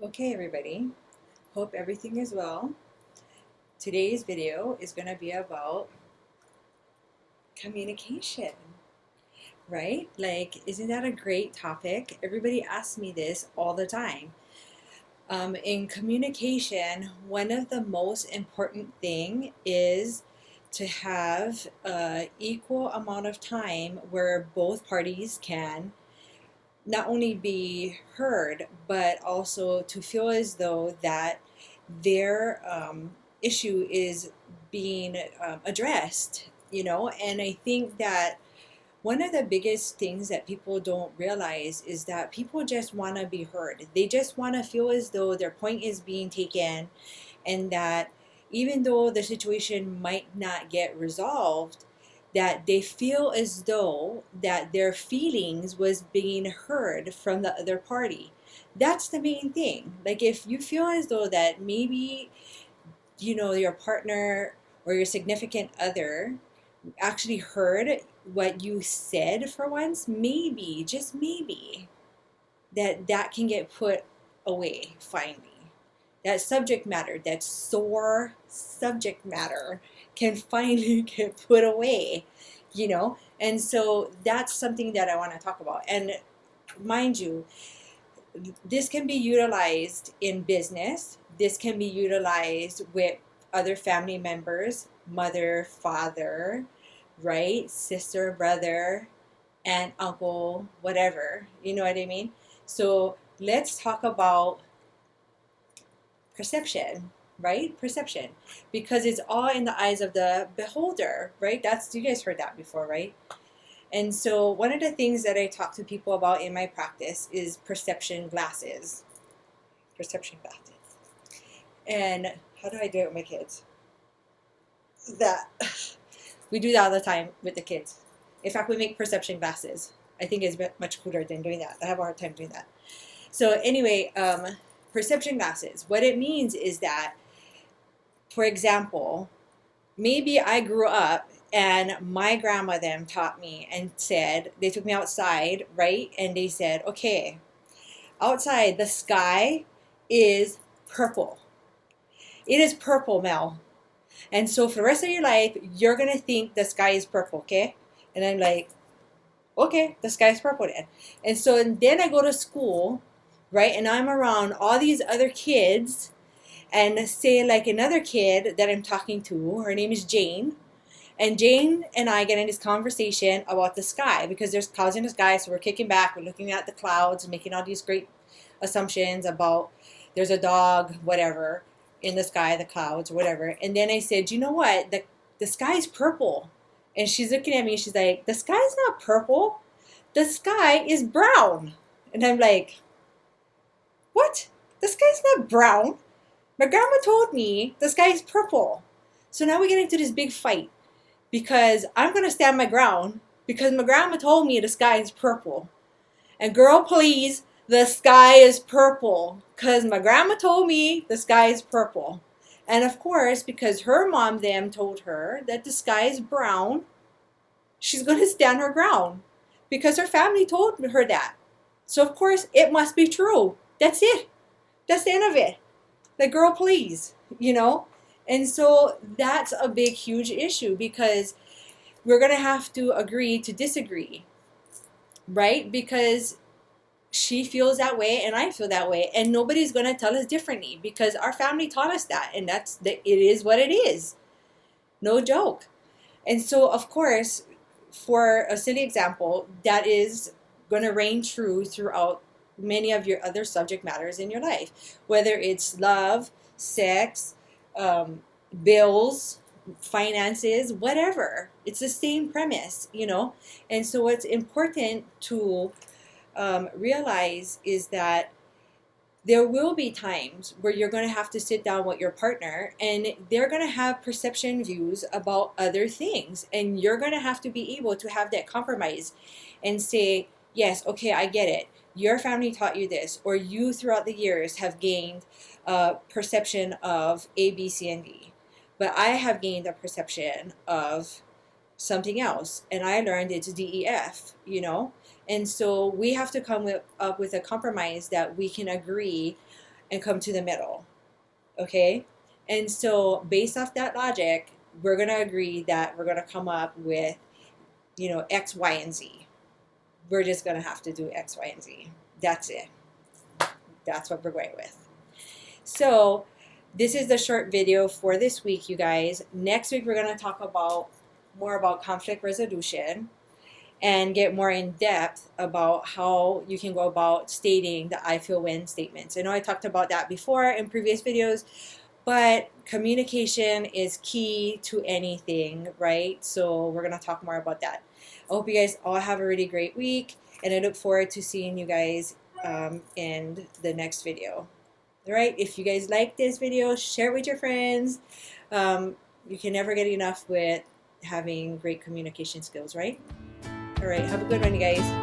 Okay, everybody. Hope everything is well. Today's video is going to be about communication, right? Like, isn't that a great topic? Everybody asks me this all the time. In communication, one of the most important thing is to have an equal amount of time where both parties can not only be heard, but also to feel as though that their issue is being addressed, and I think that one of the biggest things that people don't realize is that people just want to be heard. They just want to feel as though their point is being taken, and that even though the situation might not get resolved, that they feel as though that their feelings was being heard from the other party. That's the main thing. Like, if you feel as though that maybe your partner or your significant other actually heard what you said for once, maybe, just maybe, that can get put away finally. That subject matter, that sore subject matter, can finally get put away. And so that's something that I want to talk about. And mind you, this can be utilized in business. This can be utilized with other family members, mother, father, right? Sister, brother, aunt, uncle, whatever. You know what I mean? So let's talk about perception, right? Perception. Because it's all in the eyes of the beholder, right? You guys heard that before, right? And so one of the things that I talk to people about in my practice is perception glasses. Perception glasses. And how do I do it with my kids? That we do that all the time with the kids. In fact, we make perception glasses. I think it's much cooler than doing that. I have a hard time doing that. So anyway, perception glasses. What it means is that, for example, maybe I grew up and my grandma then taught me and said, they took me outside, right? And they said, okay, outside the sky is purple. It is purple, Mel. And so for the rest of your life, you're going to think the sky is purple, okay? And I'm like, okay, the sky is purple then. And so then I go to school, right? And I'm around all these other kids, and say like another kid that I'm talking to, her name is Jane. And Jane and I get in this conversation about the sky because there's clouds in the sky. So we're kicking back, we're looking at the clouds and making all these great assumptions about there's a dog, whatever, in the sky, the clouds, or whatever. And then I said, you know what? The sky is purple. And she's looking at me and she's like, the sky is not purple. The sky is brown. And I'm like, what? The sky's not brown. My grandma told me the sky is purple. So now we get into this big fight because I'm going to stand my ground because my grandma told me the sky is purple. And girl, please, the sky is purple because my grandma told me the sky is purple. And of course, because her mom then told her that the sky is brown, she's going to stand her ground because her family told her that. So of course, it must be true. That's it. That's the end of it. The girl, please. And so that's a big, huge issue because we're going to have to agree to disagree, right? Because she feels that way and I feel that way, and nobody's going to tell us differently because our family taught us that, and it is what it is. No joke. And so, of course, for a silly example, that is going to reign true throughout many of your other subject matters in your life, whether it's love, sex, bills, finances, whatever. It's the same premise. And so what's important to realize is that there will be times where you're going to have to sit down with your partner and they're going to have perception views about other things, and you're going to have to be able to have that compromise and say, yes, okay, I get it. Your family taught you this, or you throughout the years have gained a perception of A, B, C, and D. But I have gained a perception of something else, and I learned it's D, E, F. And so we have to come up with a compromise that we can agree and come to the middle. Okay? And so based off that logic, we're going to agree that we're going to come up with, X, Y, and Z. We're just going to have to do X, Y, and Z. That's it. That's what we're going with. So this is the short video for this week, you guys. Next week, we're going to talk more about conflict resolution and get more in depth about how you can go about stating the I feel when statements. I know I talked about that before in previous videos, but communication is key to anything, right? So we're going to talk more about that. I hope you guys all have a really great week, and I look forward to seeing you guys in the next video. All right, if you guys like this video, share it with your friends. You can never get enough with having great communication skills, right? All right, have a good one, you guys.